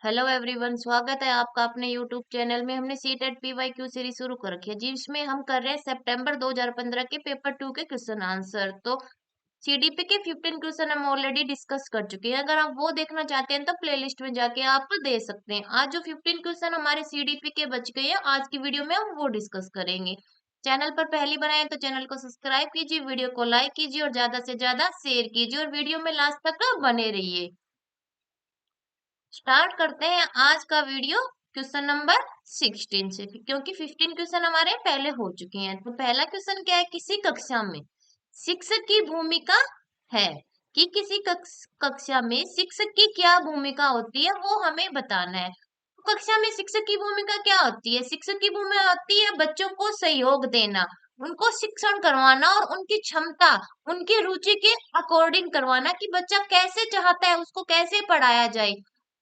Hello everyone, स्वागत है आपका अपने यूट्यूब चैनल में। हमने सीटेट पीवाईक्यू सीरीज शुरू कर रखी है जिसमें हम कर रहे हैं सितंबर 2015 के पेपर 2 के क्वेश्चन आंसर। तो सीडीपी के 15 क्वेश्चन हम ऑलरेडी डिस्कस कर चुके हैं। अगर आप वो देखना चाहते हैं तो प्लेलिस्ट में जाके आप दे सकते हैं। आज जो 15 क्वेश्चन हमारे सीडीपी के बच गए हैं, आज की वीडियो में हम वो डिस्कस करेंगे। चैनल पर पहली बार आए तो चैनल को सब्सक्राइब कीजिए, वीडियो को लाइक कीजिए और ज्यादा से ज्यादा शेयर कीजिए और वीडियो में लास्ट तक बने रहिए। स्टार्ट करते हैं आज का वीडियो क्वेश्चन नंबर 16 से, क्योंकि 15 क्वेश्चन हमारे पहले हो चुके हैं। तो पहला क्वेश्चन क्या है, किसी कक्षा में शिक्षक की भूमिका है कि किसी कक्षा में शिक्षक की क्या भूमिका होती है वो हमें बताना है। तो कक्षा में शिक्षक की भूमिका क्या होती है? शिक्षक की भूमिका होती है बच्चों को सहयोग देना, उनको शिक्षण करवाना और उनकी क्षमता, उनकी रुचि के अकॉर्डिंग करवाना कि बच्चा कैसे चाहता है उसको कैसे पढ़ाया जाए,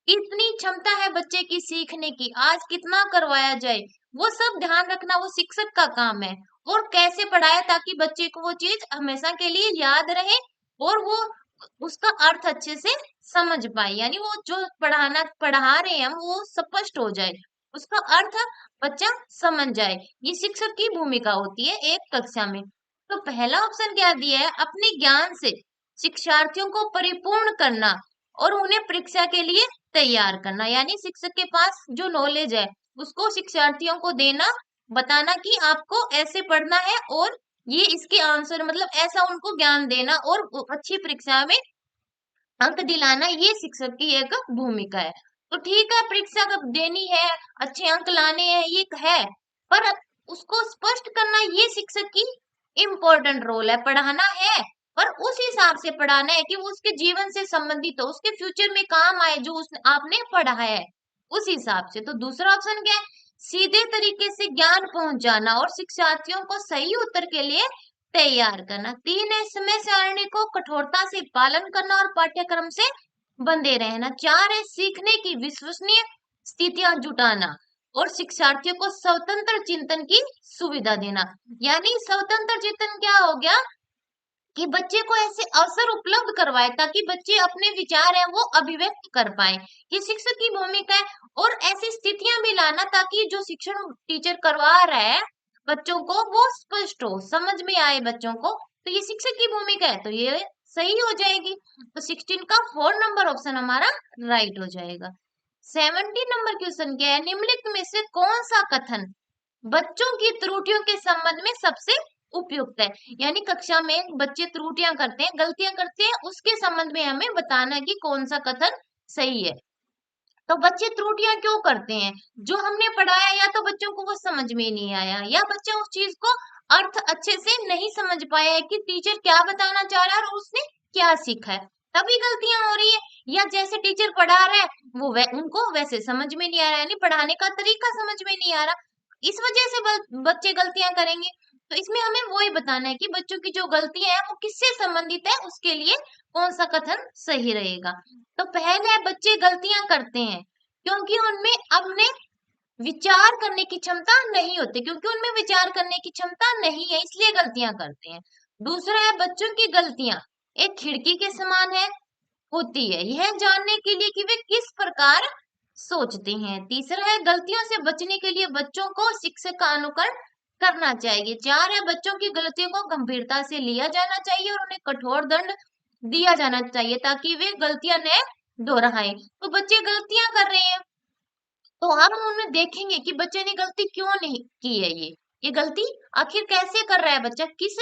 कितनी क्षमता है बच्चे की सीखने की, आज कितना करवाया जाए, वो सब ध्यान रखना वो शिक्षक का काम है। और कैसे पढ़ाए ताकि बच्चे को वो चीज हमेशा के लिए याद रहे और वो उसका अर्थ अच्छे से समझ पाए, यानी वो जो पढ़ा रहे हैं हम वो स्पष्ट हो जाए, उसका अर्थ बच्चा समझ जाए। ये शिक्षक की भूमिका होती है एक कक्षा में। तो पहला ऑप्शन क्या दिया है, अपने ज्ञान से शिक्षार्थियों को परिपूर्ण करना और उन्हें परीक्षा के लिए तैयार करना, यानी शिक्षक के पास जो नॉलेज है उसको शिक्षार्थियों को देना, बताना कि आपको ऐसे पढ़ना है और ये इसके आंसर, मतलब ऐसा उनको ज्ञान देना और अच्छी परीक्षा में अंक दिलाना, ये शिक्षक की एक भूमिका है। तो ठीक है, परीक्षा कब देनी है, अच्छे अंक लाने हैं, ये है, पर उसको स्पष्ट करना ये शिक्षक की इम्पोर्टेंट रोल है। पढ़ाना है पर उस हिसाब से पढ़ाना है कि वो उसके जीवन से संबंधित हो, उसके फ्यूचर में काम आए जो उसने आपने पढ़ा है उस हिसाब से। तो दूसरा ऑप्शन क्या है, सीधे तरीके से ज्ञान पहुंचाना और शिक्षार्थियों को सही उत्तर के लिए तैयार करना। तीन है, समय सारणी को कठोरता से पालन करना और पाठ्यक्रम से बंधे रहना। चार है, सीखने की विश्वसनीय स्थितियां जुटाना और शिक्षार्थियों को स्वतंत्र चिंतन की सुविधा देना। यानी स्वतंत्र चिंतन क्या हो गया कि बच्चे को ऐसे अवसर उपलब्ध करवाए ताकि बच्चे अपने विचार है वो अभिव्यक्त कर पाए, ये शिक्षक की भूमिका है। और ऐसी स्थितियां भी लाना ताकि जो शिक्षण टीचर करवा रहा है बच्चों को वो स्पष्ट हो, समझ में आए बच्चों को, तो ये शिक्षक की भूमिका है, तो ये सही हो जाएगी। तो 16 का 4 नंबर ऑप्शन हमारा राइट हो जाएगा। 17 नंबर क्वेश्चन क्या है, निम्नलिखित में से कौन सा कथन बच्चों की त्रुटियों के संबंध में सबसे उपयुक्त है? यानी कक्षा में बच्चे त्रुटियां करते हैं, गलतियां करते हैं, उसके संबंध में हमें बताना है कि कौन सा कथन सही है। तो बच्चे त्रुटियां क्यों करते हैं? जो हमने पढ़ाया या तो बच्चों को वो समझ में नहीं आया, या बच्चा उस चीज को अर्थ अच्छे से नहीं समझ पाया है कि टीचर क्या बताना चाह रहा है और उसने क्या सीखा है, तभी गलतियां हो रही है। या जैसे टीचर पढ़ा रहा है वो उनको वैसे समझ में नहीं आ रहा है, यानी पढ़ाने का तरीका समझ में नहीं आ रहा, इस वजह से बच्चे गलतियां करेंगे। तो इसमें हमें वो ही बताना है कि बच्चों की जो गलतियां हैं वो किससे संबंधित है, उसके लिए कौन सा कथन सही रहेगा। तो पहले बच्चे गलतियां करते हैं क्योंकि उनमें अपने विचार करने की क्षमता नहीं होती, क्योंकि उनमें विचार करने की क्षमता नहीं है इसलिए गलतियां करते हैं। दूसरा है, बच्चों की गलतियां एक खिड़की के समान है होती है यह जानने के लिए कि वे किस प्रकार सोचते हैं। तीसरा है, गलतियों से बचने के लिए बच्चों को शिक्षक का अनुकरण करना चाहिए। चार है, बच्चों की गलतियों को गंभीरता से लिया जाना चाहिए और उन्हें कठोर दंड दिया जाना चाहिए ताकि वे गलतियां न दोहराएं। तो बच्चे गलतियां कर रहे हैं तो हम उनमें देखेंगे कि बच्चे ने गलती क्यों नहीं की है, ये गलती आखिर कैसे कर रहा है बच्चा, किस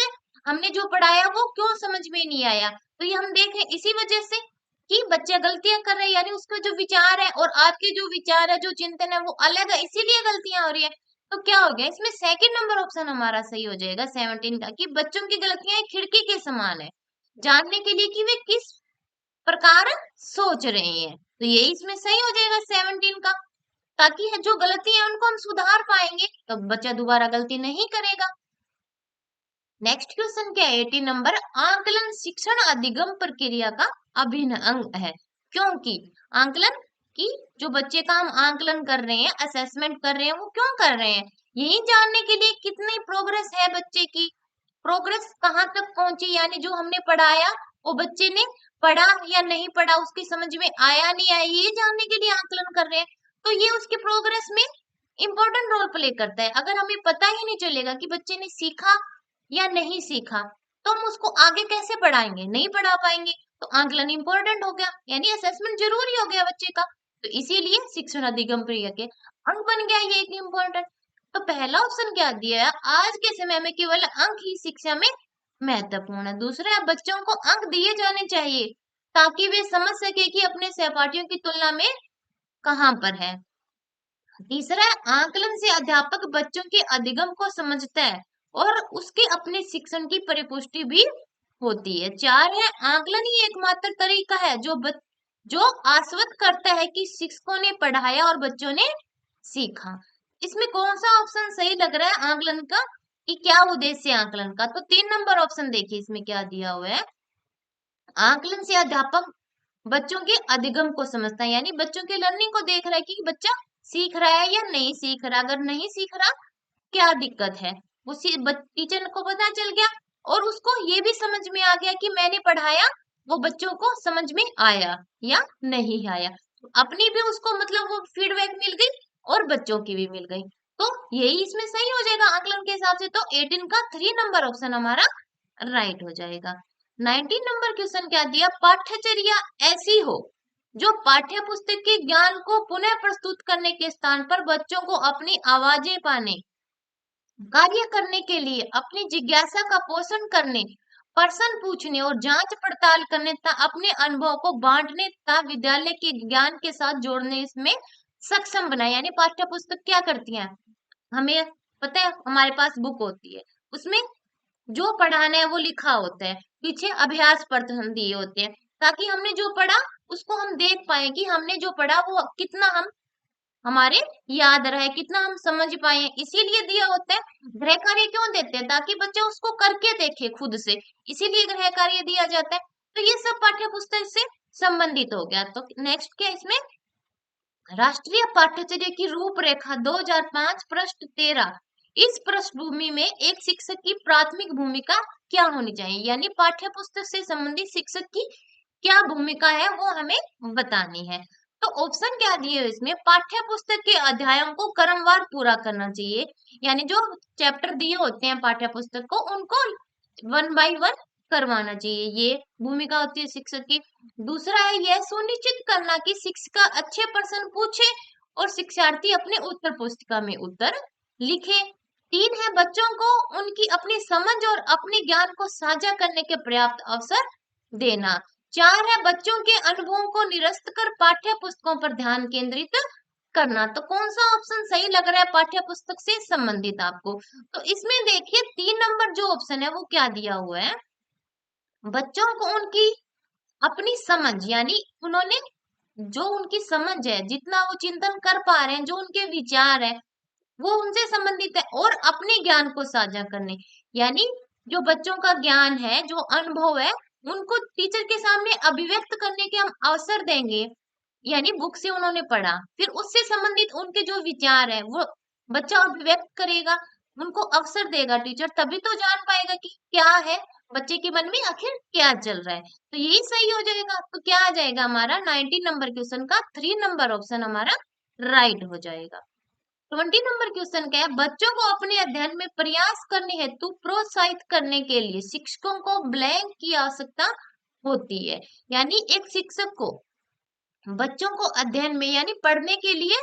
हमने जो पढ़ाया वो क्यों समझ में नहीं आया। तो ये हम देखें इसी वजह से कि बच्चा गलतियां कर रहा है, यानी उसका जो विचार है और आपके जो विचार है, जो चिंतन है वो अलग है, इसीलिए गलतियां हो रही है। तो क्या हो गया, इसमें सेकंड नंबर ऑप्शन हमारा सही हो जाएगा 17 का, कि बच्चों की गलतियां एक खिड़की के समान है जानने के लिए कि वे किस प्रकार सोच रहे हैं। तो यही इसमें सही हो जाएगा 17 का, ताकि जो गलती है उनको हम सुधार पाएंगे तो बच्चा दोबारा गलती नहीं करेगा। नेक्स्ट क्वेश्चन क्या है, 18 नंबर, आंकलन शिक्षण अधिगम प्रक्रिया का अभिन्न अंग है क्योंकि आंकलन की जो बच्चे का हम आंकलन कर रहे हैं, असेसमेंट कर रहे हैं, वो क्यों कर रहे हैं, यही जानने के लिए कितनी प्रोग्रेस है बच्चे की, प्रोग्रेस कहाँ तक पहुंची, यानी जो हमने पढ़ाया वो बच्चे ने पढ़ा या नहीं पढ़ा, उसकी समझ में आया नहीं आया, ये जानने के लिए आकलन कर रहे हैं। तो ये उसकी प्रोग्रेस में इम्पोर्टेंट रोल प्ले करता है। अगर हमें पता ही नहीं चलेगा कि बच्चे ने सीखा या नहीं सीखा, तो हम उसको आगे कैसे पढ़ाएंगे, नहीं पढ़ा पाएंगे। तो आकलन इंपॉर्टेंट हो गया, यानी असेसमेंट जरूरी हो गया बच्चे का। तो इसीलिए शिक्षण अधिगम क्रिया के अंक बन गया ये एक इम्पोर्टेंट। तो पहला ऑप्शन क्या दिया है, आज के समय में केवल अंक ही शिक्षा में महत्वपूर्ण है। दूसरा, बच्चों को अंक दिए जाने चाहिए ताकि वे समझ सके कि अपने सहपाठियों की तुलना में कहाँ पर है। तीसरा, आकलन से अध्यापक बच्चों के अधिगम को समझता है और उसके अपने शिक्षण की परिपुष्टि भी होती है। चार है, आकलन ही एकमात्र तरीका है जो आश्वस्त करता है कि शिक्षकों ने पढ़ाया और बच्चों ने सीखा। इसमें कौन सा ऑप्शन सही लग रहा है आकलन का, कि क्या उद्देश्य है आकलन का? तो 3 नंबर ऑप्शन देखिए इसमें क्या दिया हुआ है। आकलन से अध्यापक बच्चों के अधिगम को समझता है, यानी बच्चों के लर्निंग को देख रहा है कि बच्चा सीख रहा है या नहीं सीख रहा। अगर नहीं सीख रहा, क्या दिक्कत है, उसी टीचर को पता चल गया और उसको ये भी समझ में आ गया कि मैंने पढ़ाया, वो बच्चों को समझ में आया या नहीं आया। तो अपनी भी उसको मतलब वो फीडबैक मिल गई और बच्चों की भी मिल गई। तो यही इसमें सही हो जाएगा आकलन के हिसाब से। तो 18 का 3 नंबर ऑप्शन हमारा राइट हो जाएगा। 19 नंबर क्वेश्चन क्या दिया, पाठ्यचर्या ऐसी हो जो पाठ्य पुस्तक के ज्ञान को पुनः प्रस्तुत करने के स्थान पर बच्चों को अपनी आवाजें पाने, कार्य करने के लिए, अपनी जिज्ञासा का पोषण करने, प्रश्न पूछने और जांच पड़ताल करने तथा अपने अनुभव को बांटने तथा विद्यालय के ज्ञान के साथ जोड़ने इसमें सक्षम बनाए। यानी पाठ्य पुस्तक क्या करती है, हमें पता है हमारे पास बुक होती है, उसमें जो पढ़ाना है वो लिखा होता है, पीछे अभ्यास प्रश्न दिए होते हैं, ताकि हमने जो पढ़ा उसको हम देख पाए कि हमने जो पढ़ा वो कितना हम हमारे याद रहे, कितना हम समझ पाए। इसीलिए दिया होता है। गृह कार्य क्यों देते हैं, ताकि बच्चा उसको करके देखे खुद से, इसीलिए गृह कार्य दिया जाता है। तो ये सब पाठ्य पुस्तक से संबंधित हो गया। तो नेक्स्ट क्या इसमें, राष्ट्रीय पाठ्यचर्या की रूपरेखा 2005 पृष्ठ 13। इस पृष्ठभूमि में एक शिक्षक की प्राथमिक भूमिका क्या होनी चाहिए, यानी पाठ्य पुस्तक से संबंधित शिक्षक की क्या भूमिका है वो हमें बतानी है। तो ऑप्शन क्या दिए हुए इसमें, पाठ्य पुस्तक के अध्यायों को क्रमवार पूरा करना चाहिए, यानी जो चैप्टर दिए होते हैं पाठ्य पुस्तक को उनको 1 बाय 1 करवाना चाहिए, ये भूमिका होती है शिक्षक की। दूसरा है यह सुनिश्चित करना कि शिक्षिका अच्छे प्रश्न पूछे और शिक्षार्थी अपने उत्तर पुस्तिका में उत्तर लिखे। 3 है बच्चों को उनकी अपनी समझ और अपने ज्ञान को साझा करने के पर्याप्त अवसर देना। 4 है बच्चों के अनुभवों को निरस्त कर पाठ्य पुस्तकों पर ध्यान केंद्रित करना। तो कौन सा ऑप्शन सही लग रहा है पाठ्य पुस्तक से संबंधित आपको? तो इसमें देखिए 3 नंबर जो ऑप्शन है वो क्या दिया हुआ है, बच्चों को उनकी अपनी समझ, यानी उन्होंने जो उनकी समझ है, जितना वो चिंतन कर पा रहे हैं, जो उनके विचार है वो उनसे संबंधित है, और अपने ज्ञान को साझा करने, यानी जो बच्चों का ज्ञान है, जो अनुभव है, उनको टीचर के सामने अभिव्यक्त करने के हम अवसर देंगे। यानी बुक से उन्होंने पढ़ा, फिर उससे संबंधित उनके जो विचार है वो बच्चा अभिव्यक्त करेगा, उनको अवसर देगा टीचर, तभी तो जान पाएगा कि क्या है बच्चे के मन में, आखिर क्या चल रहा है। तो यही सही हो जाएगा। तो क्या आ जाएगा हमारा 19 नंबर क्वेश्चन का 3 नंबर ऑप्शन हमारा राइट हो जाएगा। 20 नंबर क्वेश्चन क्या है, बच्चों को अपने अध्ययन में प्रयास करने हेतु प्रोत्साहित करने के लिए शिक्षकों को ब्लैंक की आवश्यकता होती है। यानी एक शिक्षक को बच्चों को अध्ययन में यानी पढ़ने के लिए,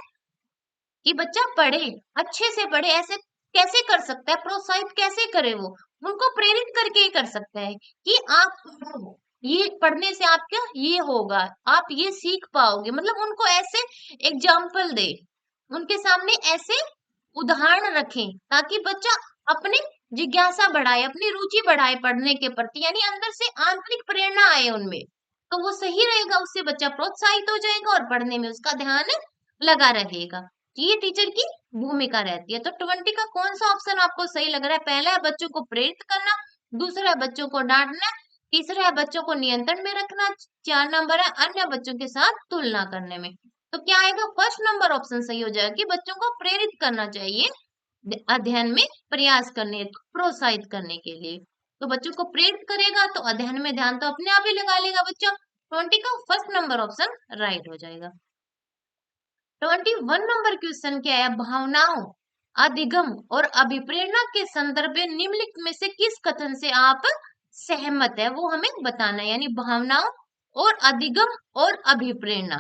कि बच्चा पढ़े, अच्छे से पढ़े, ऐसे कैसे कर सकता है, प्रोत्साहित कैसे करे, वो उनको प्रेरित करके ही कर सकता है कि आप पढ़ो, ये पढ़ने से आपका ये होगा, आप ये सीख पाओगे, मतलब उनको ऐसे एग्जाम्पल दे, उनके सामने ऐसे उदाहरण रखें, ताकि बच्चा अपनी जिज्ञासा बढ़ाए, अपनी रुचि बढ़ाए पढ़ने के प्रति, यानी अंदर से आंतरिक प्रेरणा आए उनमें, तो वो सही रहेगा, उससे बच्चा प्रोत्साहित हो जाएगा और पढ़ने में उसका ध्यान लगा रहेगा। ये टीचर की भूमिका रहती है। तो 20 का कौन सा ऑप्शन आपको सही लग रहा है? पहला है बच्चों को प्रेरित करना, दूसरा है बच्चों को डांटना, तीसरा है बच्चों को नियंत्रण में रखना, 4 नंबर है अन्य बच्चों के साथ तुलना करने में। तो क्या आएगा, फर्स्ट नंबर ऑप्शन सही हो जाएगा कि बच्चों को प्रेरित करना चाहिए अध्ययन में प्रयास करने, प्रोत्साहित करने के लिए। तो बच्चों को प्रेरित करेगा तो अध्ययन में ध्यान तो अपने आप ही लगा लेगा बच्चा, 20 का फर्स्ट नंबर ऑप्शन राइट हो जाएगा। 21 नंबर क्वेश्चन क्या है, भावनाओं, अधिगम और अभिप्रेरणा के संदर्भ में निम्नलिखित में से किस कथन से आप सहमत है, वो हमें बताना है। यानी भावनाओं और अधिगम और अभिप्रेरणा,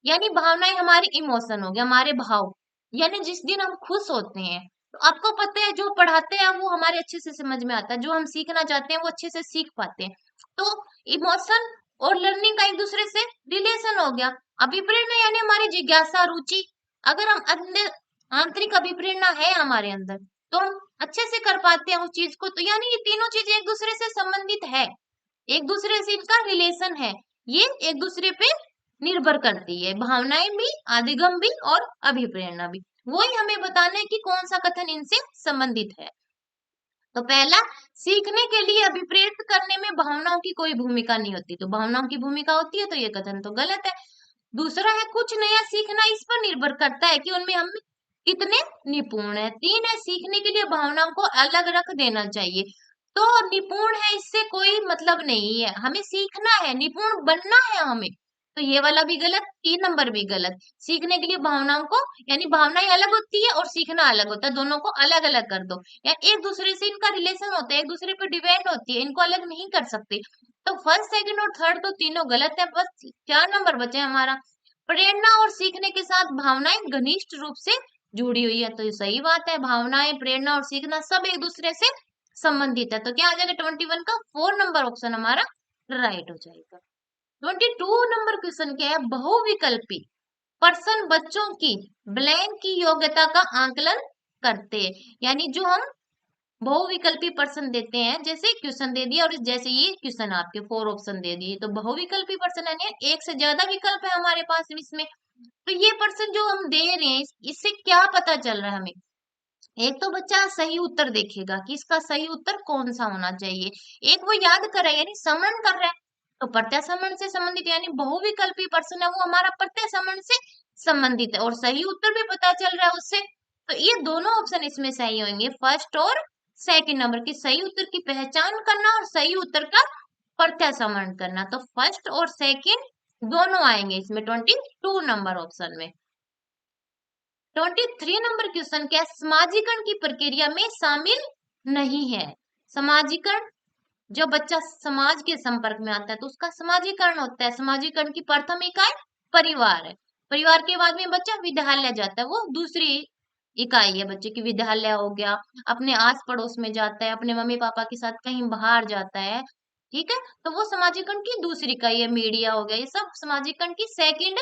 यानी भावनाएं हमारी इमोशन हो गया, हमारे भाव, यानी जिस दिन हम खुश होते हैं तो आपको पता है जो पढ़ाते हैं वो हमारे अच्छे से समझ में आता है, जो हम सीखना चाहते हैं वो अच्छे से सीख पाते हैं। तो इमोशन और लर्निंग का एक दूसरे से रिलेशन हो गया। अभिप्रेरणा यानी हमारी जिज्ञासा, रुचि, अगर हम अंदर आंतरिक अभिप्रेरणा है हमारे अंदर तो हम अच्छे से कर पाते हैं उस चीज को। तो यानी ये तीनों चीजें एक दूसरे से संबंधित है, एक दूसरे से इनका रिलेशन है, ये एक दूसरे पे निर्भर करती है, भावनाएं भी, अधिगम भी और अभिप्रेरणा भी। वही हमें बताना है कि कौन सा कथन इनसे संबंधित है। तो पहला, सीखने के लिए अभिप्रेरित करने में भावनाओं की कोई भूमिका नहीं होती, तो भावनाओं की भूमिका होती है तो ये कथन तो गलत है। दूसरा है, कुछ नया सीखना इस पर निर्भर करता है कि उनमें हम कितने निपुण है। तीन है, सीखने के लिए भावनाओं को अलग रख देना चाहिए, तो निपुण है इससे कोई मतलब नहीं है, हमें सीखना है, निपुण बनना है हमें। तो ये वाला भी गलत, 3 नंबर भी गलत। सीखने के लिए भावनाओं को, यानी भावनाएं अलग होती है और सीखना अलग होता है, दोनों को अलग अलग कर दो, या एक दूसरे से इनका रिलेशन होता है, एक दूसरे पे डिपेंड होती है, इनको अलग नहीं कर सकते। तो फर्स्ट, सेकंड और थर्ड तो तीनों गलत है, बस 4 नंबर बचे हमारा। प्रेरणा और सीखने के साथ भावनाएं घनिष्ठ रूप से जुड़ी हुई है, तो ये सही बात है, भावनाएं, प्रेरणा और सीखना सब एक दूसरे से संबंधित है। तो क्या आ जाएगा, 21 का 4 नंबर ऑप्शन हमारा राइट हो जाएगा। 22 नंबर क्वेश्चन क्या है, बहुविकल्पी पर्सन बच्चों की ब्लैंक की योग्यता का आकलन करते हैं। यानी जो हम बहुविकल्पी पर्सन देते हैं, जैसे क्वेश्चन दे दिया और जैसे ये क्वेश्चन आपके 4 ऑप्शन दे दिए, तो बहुविकल्पी पर्सन यानी एक से ज्यादा विकल्प है हमारे पास इसमें। तो ये पर्सन जो हम दे रहे हैं इससे क्या पता चल रहा है हमें, एक तो बच्चा सही उत्तर देखेगा कि इसका सही उत्तर कौन सा होना चाहिए, एक वो याद कर रहा है यानी समरण कर रहा है, तो प्रत्यय समरण से संबंधित, यानी बहुविकल्पी पर्सन है वो हमारा प्रत्यय समरण से संबंधित है, और सही उत्तर भी पता चल रहा है उससे। तो ये दोनों ऑप्शन इसमें सही होंगे, फर्स्ट और सेकंड नंबर की, सही उत्तर की पहचान करना और सही उत्तर का प्रत्यय समरण करना। तो फर्स्ट और सेकंड दोनों आएंगे इसमें 22 नंबर ऑप्शन में। 23 नंबर क्वेश्चन क्या है, समाजीकरण की प्रक्रिया में शामिल नहीं है। समाजीकरण, जब बच्चा समाज के संपर्क में आता है तो उसका समाजीकरण होता है। समाजीकरण की प्रथम इकाई परिवार है, परिवार के बाद में बच्चा विद्यालय जाता है, वो दूसरी इकाई है बच्चे की। विद्यालय हो गया, अपने आस पड़ोस में जाता है, अपने मम्मी पापा के साथ कहीं बाहर जाता है, ठीक है, तो वो समाजीकरण की दूसरी इकाई है। मीडिया हो गया, ये सब समाजीकरण की सेकंड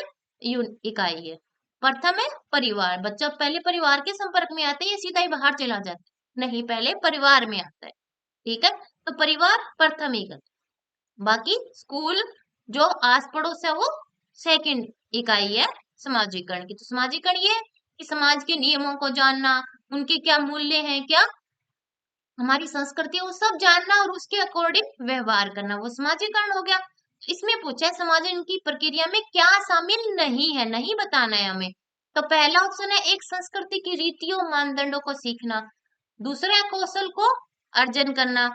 इकाई है। प्रथम है परिवार, बच्चा पहले परिवार के संपर्क में आता है, ये सीधा ही बाहर चला जाता है, नहीं, पहले परिवार में आता है, ठीक है। तो परिवार प्रथम इकाई, बाकी स्कूल जो आस पड़ोस है वो सेकंड इकाई है समाजीकरण की। तो समाजीकरण ये है कि समाज के नियमों को जानना, उनके क्या मूल्य हैं, क्या हमारी संस्कृति है, वो सब जानना और उसके अकॉर्डिंग व्यवहार करना, वो समाजीकरण हो गया। इसमें पूछा है समाजीकरण की प्रक्रिया में क्या शामिल नहीं है, नहीं बताना है हमें। तो पहला ऑप्शन है, एक संस्कृति की रीतियों मानदंडों को सीखना। दूसरा है, कौशल को अर्जन करना।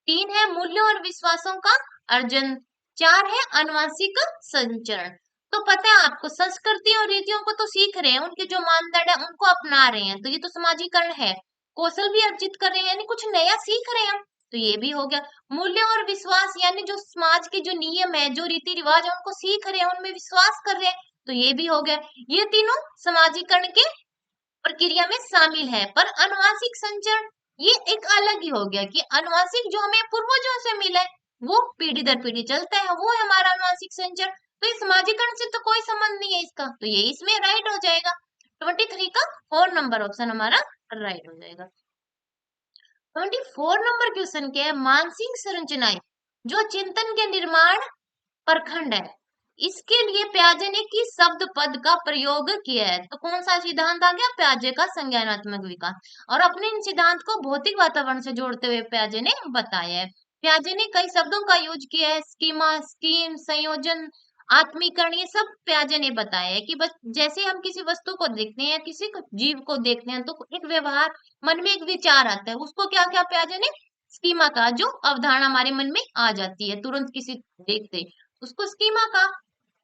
3 है, मूल्यों और विश्वासों का अर्जन। 4 है, आनुवंशिक संचरण। तो पता है आपको, संस्कृति और रीतियों को तो सीख रहे हैं, उनके जो मानदंड है उनको अपना रहे हैं, तो ये तो समाजीकरण है। कौशल भी अर्जित कर रहे हैं, यानी कुछ नया सीख रहे हैं हम, तो ये भी हो गया। मूल्य और विश्वास, यानी जो समाज के जो नियम है, जो रीति रिवाज है, उनको सीख रहे हैं, उनमें विश्वास कर रहे हैं, तो ये भी हो गया। ये तीनों समाजीकरण के प्रक्रिया में शामिल है। पर अनुवांशिक संचरण ये एक अलग ही हो गया, कि अनुवांशिक जो हमें पूर्वजों से मिला है वो पीढ़ी दर पीढ़ी चलता है, वो है हमारा अनुवांशिक संचरण। तो इस समाजीकरण से तो कोई संबंध नहीं है इसका, तो ये इसमें राइट हो जाएगा। 23 का 4 नंबर ऑप्शन हमारा राइट हो जाएगा। 24 नंबर क्वेश्चन क्या है, मानसिक संरचनाएं जो चिंतन के निर्माण परखंड है, इसके लिए प्याजे ने किस शब्द पद का प्रयोग किया है। तो कौन सा सिद्धांत आ गया, प्याजे का संज्ञानात्मक विकास, और अपने इन सिद्धांत को भौतिक वातावरण से जोड़ते हुए प्याजे ने बताया है। प्याजे ने कई शब्दों का यूज किया है, स्कीमा, स्कीम, संयोजन, आत्मीकरण, ये सब प्याजे ने बताया है कि बस जैसे हम किसी वस्तु को देखते हैं, किसी को जीव को देखते हैं, तो एक व्यवहार, मन में एक विचार आता है, उसको क्या क्या प्याजे ने स्कीमा का, जो अवधारणा हमारे मन में आ जाती है तुरंत किसी देखते। उसको स्कीमा कहा।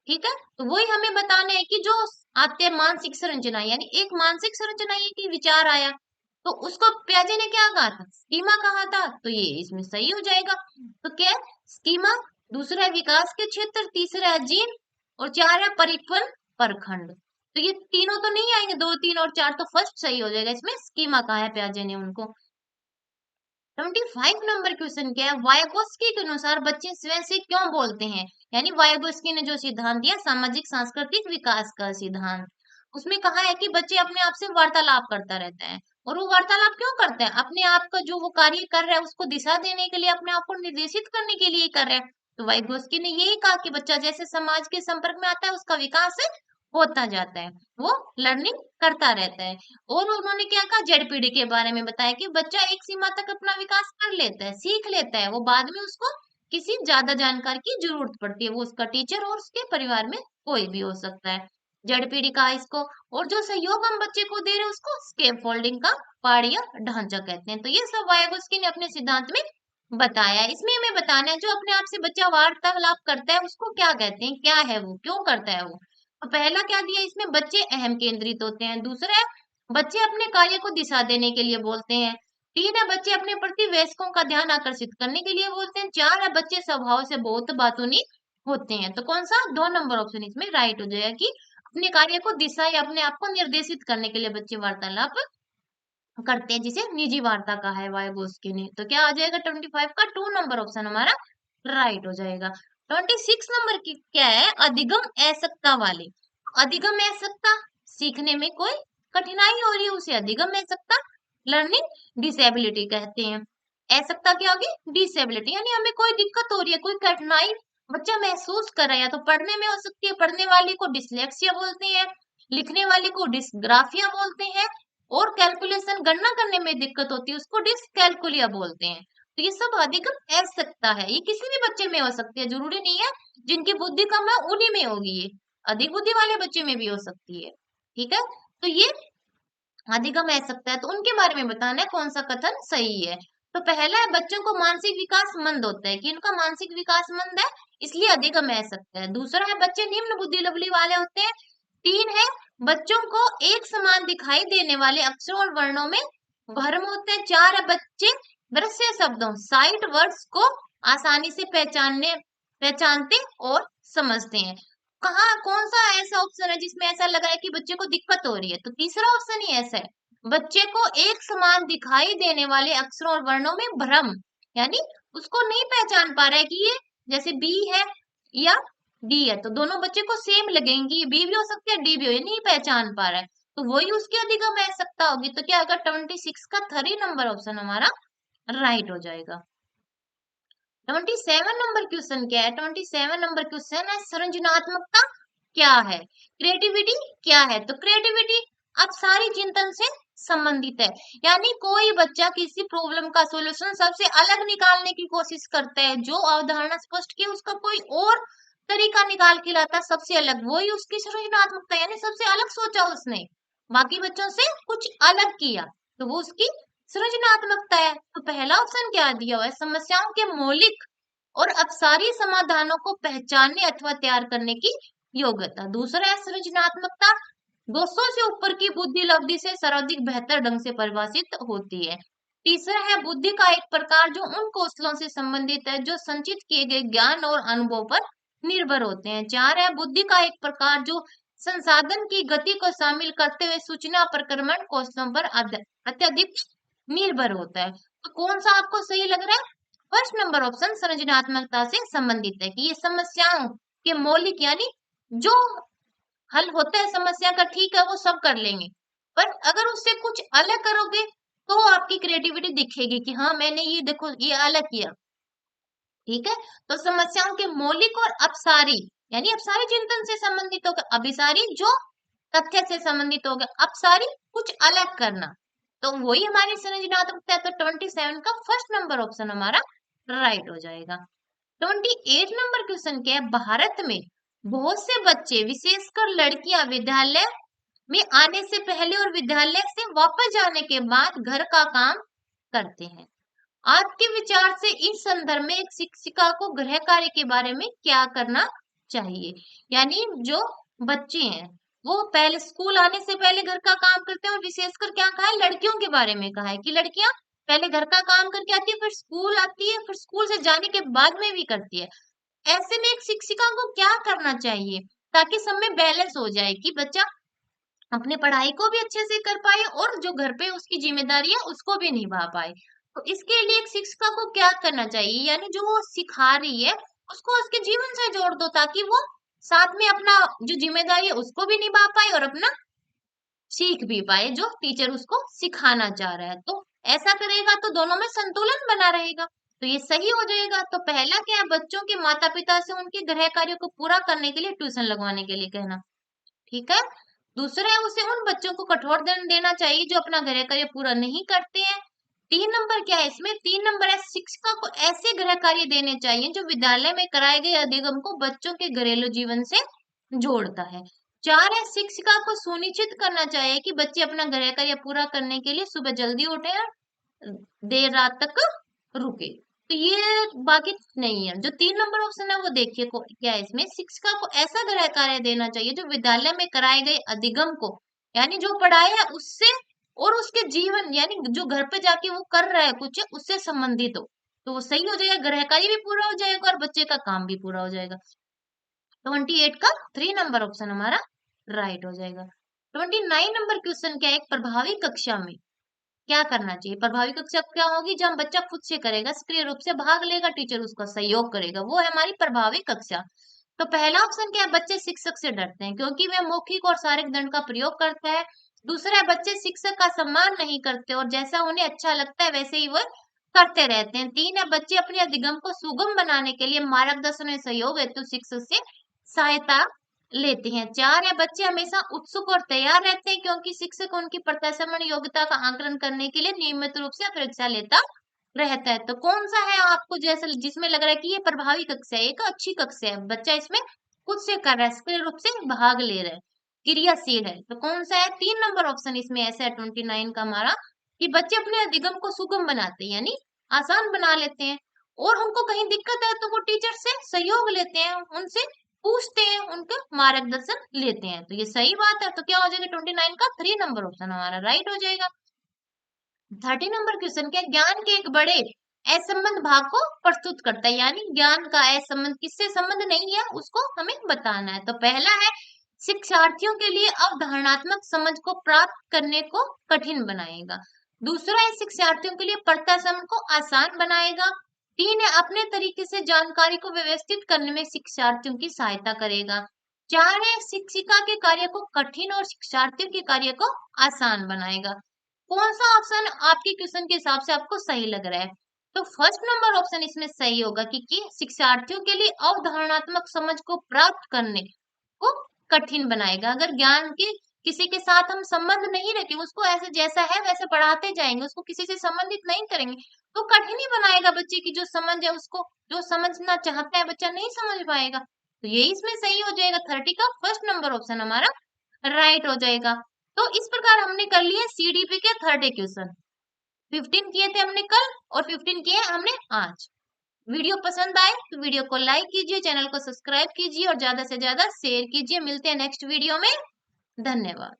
ठीक है, तो वही हमें बताना है कि जो आते हैं मानसिक संरचना, यानी एक मानसिक संरचना, ये कि विचार आया, तो उसको प्याजे ने क्या कहा था, स्कीमा कहा था, तो ये इसमें सही हो जाएगा। तो क्या है, स्कीमा। दूसरा है विकास के क्षेत्र, तीसरा है जीन, और चार है परिपक्वन प्रखंड। तो ये तीनों तो नहीं आएंगे, दो तीन और चार, तो फर्स्ट सही हो जाएगा, इसमें स्कीमा कहा है प्याजे ने उनको। 25 नंबर क्वेश्चन क्या है, वायगोस्की के अनुसार बच्चे स्वयं से क्यों बोलते हैं। यानी वायगोस्की ने जो सिद्धांत दिया, सामाजिक सांस्कृतिक विकास का सिद्धांत, उसमें कहा है कि बच्चे अपने आप से वार्तालाप करता रहता है। और वो वार्तालाप क्यों करते हैं, अपने आप का जो वो कार्य कर रहा है उसको दिशा देने के लिए, अपने आप को निर्देशित करने के लिए कर रहा है। तो वायगोस्की ने यही कहा कि बच्चा जैसे समाज के संपर्क में आता है, उसका विकास होता जाता है, वो लर्निंग करता रहता है। और उन्होंने क्या कहा, जेड पीढ़ी के बारे में बताया कि बच्चा एक सीमा तक अपना विकास कर लेता है, सीख लेता है, वो बाद में उसको किसी ज्यादा जानकारी की जरूरत पड़ती है, वो उसका टीचर और उसके परिवार में कोई भी हो सकता है। जेड पीढ़ी कहा इसको। और जो सहयोग हम बच्चे को दे रहे हैं उसको स्केप फोल्डिंग का पाड़ या ढांचा कहते हैं। तो ये सब वायगोस्की ने अपने सिद्धांत में बताया है। इसमें हमें बताना है जो अपने आप से बच्चा वार्तालाप करता है उसको क्या कहते हैं, क्या है वो, क्यों करता है वो। तो पहला क्या दिया इसमें, बच्चे अहम केंद्रित होते हैं। दूसरा है बच्चे अपने कार्य को दिशा देने के लिए बोलते हैं। तीन है बच्चे अपने प्रति वयस्कों का ध्यान आकर्षित करने के लिए बोलते हैं। चार है बच्चे स्वभाव से बहुत बातूनी होते हैं। तो कौन सा, दो नंबर ऑप्शन इसमें राइट हो जाएगा कि अपने कार्य को दिशा या अपने आप को निर्देशित करने के लिए बच्चे वार्तालाप करते हैं, जिसे निजी वार्ता कहा है वायगोस्की ने। तो क्या आ जाएगा 25 का, टू नंबर ऑप्शन हमारा राइट हो जाएगा। 26 नंबर की क्या है, अधिगम असक्ता वाले। अधिगम असक्ता, सीखने में कोई कठिनाई हो रही है उसे अधिगम असक्ता, लर्निंग डिसेबिलिटी कहते हैं। असक्ता क्या होगी, डिसेबिलिटी, यानी हमें कोई दिक्कत हो रही है, कोई कठिनाई बच्चा महसूस कर रहा है, या तो पढ़ने में हो सकती है, पढ़ने वाले को डिसलेक्सिया बोलते हैं, लिखने वाले को डिसग्राफिया बोलते हैं, और कैलकुलेशन गणना करने में दिक्कत होती है उसको डिसकैलकुलिया बोलते हैं। तो ये सब अधिगम असक्ता है, ये किसी भी बच्चे में हो सकती है, जरूरी नहीं है जिनकी बुद्धि कम है उन्हीं में होगी, ये अधिक बुद्धि वाले बच्चे में भी हो सकती है। ठीक है, तो ये अधिगम असक्ता है, तो उनके बारे में बताना है कौन सा कथन सही है। तो पहला है बच्चों को मानसिक विकास मंद होता है, कि इनका मानसिक विकास मंद है इसलिए अधिगम असक्ता है। दूसरा है बच्चे निम्न बुद्धि लवली वाले होते हैं। तीन है बच्चों को एक समान दिखाई देने वाले अक्षरों और वर्णों में भ्रम होते हैं। चार है बच्चे दृश्य शब्दों साइट वर्ड्स को आसानी से पहचानते और समझते हैं। कहाँ कौन सा ऐसा ऑप्शन है जिसमें ऐसा लगा है कि बच्चे को दिक्कत हो रही है, तो तीसरा ऑप्शन ही ऐसा है, बच्चे को एक समान दिखाई देने वाले अक्षरों और वर्णों में भ्रम, यानी उसको नहीं पहचान पा रहा है कि ये जैसे बी है या डी है, तो दोनों बच्चे को सेम लगेंगी, ये बी भी हो सकती है डी भी हो, ये नहीं पहचान पा रहा है, तो वही उसकी अधिगम असक्ता होगी। तो क्या होगा 26 का 3 नंबर ऑप्शन हमारा राइट हो जाएगा। 27 नंबर क्वेश्चन क्या है, 27 नंबर क्वेश्चन है सृजनात्मकता क्या है, क्रिएटिविटी क्या है। तो क्रिएटिविटी अब सारी चिंतन से संबंधित है, यानी कोई बच्चा किसी प्रॉब्लम का सॉल्यूशन सबसे अलग निकालने की कोशिश करता है, जो अवधारणा स्पष्ट की उसका कोई और तरीका निकाल के लाता है सबसे अलग, वही उसकी सृजनात्मकता, यानी सबसे अलग सोचा उसने, बाकी बच्चों से कुछ अलग किया, तो वो उसकी सृजनात्मकता है। तो पहला ऑप्शन क्या दिया हुआ है, समस्याओं के मौलिक और अपसारी समाधानों को पहचानने अथवा तैयार करने की योग्यता। दूसरा है सृजनात्मकता 200 से ऊपर की बुद्धि लब्धि से सर्वाधिक बेहतर ढंग से परिभाषित होती है। तीसरा है बुद्धि का एक प्रकार जो उन कौशलों से संबंधित है जो संचित किए गए ज्ञान और अनुभव पर निर्भर होते हैं। चार है बुद्धि का एक प्रकार जो संसाधन की गति को शामिल करते हुए सूचना प्रक्रमण कौशलों पर अत्यधिक निर्भर होता है। तो कौन सा आपको सही लग रहा है, फर्स्ट नंबर ऑप्शन सृजनात्मकता से संबंधित है, कि ये समस्याओं के मौलिक, यानी जो हल होता है समस्या का, ठीक है वो सब कर लेंगे, पर अगर उससे कुछ अलग करोगे तो आपकी क्रिएटिविटी दिखेगी कि हाँ मैंने ये देखो ये अलग किया। ठीक है, तो समस्याओं के मौलिक और अपसारी, यानी अपसारी चिंतन से संबंधित होगा, अभिसारी जो तथ्य से संबंधित होगा, अपसारी कुछ अलग करना, तो वही हमारी सृजनात्मकता है। तो 27 का फर्स्ट नंबर ऑप्शन हमारा राइट हो जाएगा। 28 नंबर क्वेश्चन क्या है, भारत में बहुत से बच्चे विशेषकर लड़कियां विद्यालय में आने से पहले और विद्यालय से वापस जाने के बाद घर का काम करते हैं। आपके विचार से इस संदर्भ में एक शिक्षिका को गृह कार्य के बारे में क्या करना चाहिए। यानी जो बच्चे हैं वो पहले स्कूल आने से पहले घर का काम करते हैं, और विशेषकर क्या कहा है, लड़कियों के बारे में कहा है कि लड़कियां पहले घर का काम करके आती है, फिर स्कूल आती है, फिर स्कूल से जाने के बाद में भी करती है। ऐसे में एक शिक्षिका को क्या करना चाहिए ताकि सब में बैलेंस हो जाए, कि बच्चा अपनी पढ़ाई को भी अच्छे से कर पाए और जो घर पे उसकी जिम्मेदारी है उसको भी निभा पाए। तो इसके लिए एक शिक्षिका को क्या करना चाहिए, यानी जो वो सिखा रही है उसको उसके जीवन से जोड़ दो, ताकि वो साथ में अपना जो जिम्मेदारी है उसको भी निभा पाए और अपना सीख भी पाए जो टीचर उसको सिखाना चाह रहा है। तो ऐसा करेगा तो दोनों में संतुलन बना रहेगा, तो ये सही हो जाएगा। तो पहला क्या है, बच्चों के माता पिता से उनके गृह कार्यों को पूरा करने के लिए ट्यूशन लगवाने के लिए कहना, ठीक है। दूसरा है, उसे उन बच्चों को कठोर दंड देना चाहिए जो अपना गृह कार्य पूरा नहीं करते हैं। 3 नंबर क्या है इसमें, 3 नंबर है, शिक्षिका को ऐसे गृह कार्य देने चाहिए जो विद्यालय में कराए गए अधिगम को बच्चों के घरेलू जीवन से जोड़ता है। 4 है, शिक्षिका को सुनिश्चित करना चाहिए कि बच्चे अपना गृह कार्य पूरा करने के लिए सुबह जल्दी उठे और देर रात तक रुके। तो ये बाकी नहीं है, जो 3 नंबर ऑप्शन है वो देखिए को क्या है इसमें, शिक्षिका को ऐसा गृह कार्य देना चाहिए जो विद्यालय में कराए गए अधिगम को, यानी जो पढ़ाया है उससे और उसके जीवन, यानी जो घर पे जाके वो कर रहा है कुछ उससे संबंधित हो, तो वो सही हो जाएगा, गृह कार्य भी पूरा हो जाएगा और बच्चे का काम भी पूरा हो जाएगा। 28 का 3 नंबर ऑप्शन हमारा राइट हो जाएगा। 29 नंबर क्वेश्चन क्या है, एक प्रभावी कक्षा में क्या करना चाहिए। प्रभावी कक्षा क्या होगी, जब बच्चा खुद से करेगा, सक्रिय रूप से भाग लेगा, टीचर उसका सहयोग करेगा, वो है हमारी प्रभावी कक्षा। तो पहला ऑप्शन क्या है, बच्चे शिक्षक से डरते हैं क्योंकि वह मौखिक और शारीरिक दंड का प्रयोग करता है। दूसरा है, बच्चे शिक्षक का सम्मान नहीं करते और जैसा उन्हें अच्छा लगता है वैसे ही वो करते रहते हैं। 3 है, बच्चे अपने अधिगम को सुगम बनाने के लिए मार्गदर्शन और सहयोग हेतु शिक्षक से सहायता लेते हैं। 4 है, बच्चे हमेशा उत्सुक और तैयार रहते हैं क्योंकि शिक्षक उनकी प्रत्याशरण योग्यता का आकलन करने के लिए नियमित रूप से परीक्षा लेता रहता है। तो कौन सा है आपको जैसे जिसमें लग रहा है कि ये प्रभावी कक्षा है, एक अच्छी कक्षा है, बच्चा इसमें खुद से कर रहा है, सक्रिय रूप से भाग ले रहा है, क्रियाशील है, तो कौन सा है, 3 नंबर ऑप्शन इसमें ऐसा है 29 का हमारा, कि बच्चे अपने अधिगम को सुगम बनाते हैं, यानी आसान बना लेते हैं, और उनको कहीं दिक्कत है तो वो टीचर से सहयोग लेते हैं, उनसे पूछते हैं, उनका मार्गदर्शन लेते हैं। तो ये सही बात है, तो क्या हो जाएगा 29 का 3 नंबर ऑप्शन हमारा राइट हो जाएगा। 30 नंबर क्वेश्चन क्या, ज्ञान के एक बड़े असंबंध भाग को प्रस्तुत करता है, यानी ज्ञान का असंबंध किससे संबंध नहीं है उसको हमें बताना है। तो पहला है, शिक्षार्थियों के लिए अवधारणात्मक समझ को प्राप्त करने को कठिन बनाएगा। दूसरा है, शिक्षार्थियों के लिए पढ़ता समझ को आसान बनाएगा। 3 है, अपने तरीके से जानकारी को व्यवस्थित करने में शिक्षार्थियों की सहायता करेगा। 4 है, शिक्षिका के कार्य को कठिन और शिक्षार्थियों के कार्य को आसान बनाएगा। कौन सा ऑप्शन आपके क्वेश्चन के हिसाब से आपको सही लग रहा है, तो फर्स्ट नंबर ऑप्शन इसमें सही होगा, क्योंकि शिक्षार्थियों के लिए अवधारणात्मक समझ को प्राप्त करने को कठिन बनाएगा। अगर ज्ञान के किसी के साथ हम संबंध नहीं रखेंगे, उसको ऐसे जैसा है वैसे पढ़ाते जाएंगे, उसको किसी से संबंधित नहीं करेंगे, तो कठिन ही बनाएगा, बच्चे की जो समझ है उसको, जो समझना चाहता है बच्चा नहीं समझ पाएगा। तो ये इसमें सही हो जाएगा, 30 का फर्स्ट नंबर ऑप्शन हमारा राइट हो जाएगा। तो इस प्रकार हमने कर लिए सीडीपी के 30 क्वेश्चन, 15 किए थे हमने कल और 15 किए हमने आज। वीडियो पसंद आए तो वीडियो को लाइक कीजिए, चैनल को सब्सक्राइब कीजिए और ज्यादा से ज्यादा शेयर कीजिए। मिलते हैं नेक्स्ट वीडियो में। धन्यवाद।